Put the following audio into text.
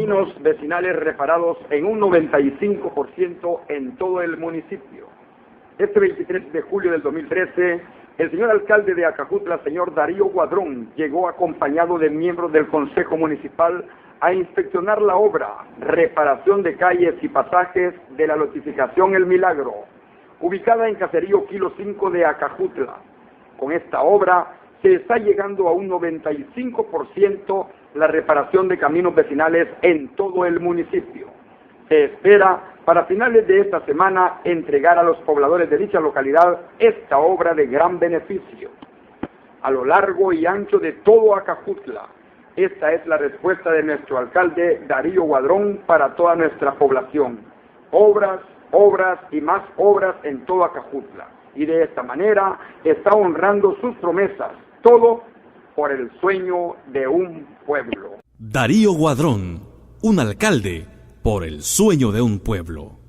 caminos vecinales reparados en un 95% en todo el municipio. Este 23 de julio del 2013, el señor alcalde de Acajutla, señor Darío Guadrón, llegó acompañado de miembros del Consejo Municipal a inspeccionar la obra, reparación de calles y pasajes de la lotificación El Milagro, ubicada en Caserío Kilo 5 de Acajutla. Con esta obra se está llegando a un 95% la reparación de caminos vecinales en todo el municipio. Se espera para finales de esta semana entregar a los pobladores de dicha localidad esta obra de gran beneficio. A lo largo y ancho de todo Acajutla, esta es la respuesta de nuestro alcalde Darío Guadrón para toda nuestra población. Obras, obras y más obras en todo Acajutla. Y de esta manera está honrando sus promesas, todo por el sueño de un pueblo. Darío Guadrón, un alcalde por el sueño de un pueblo.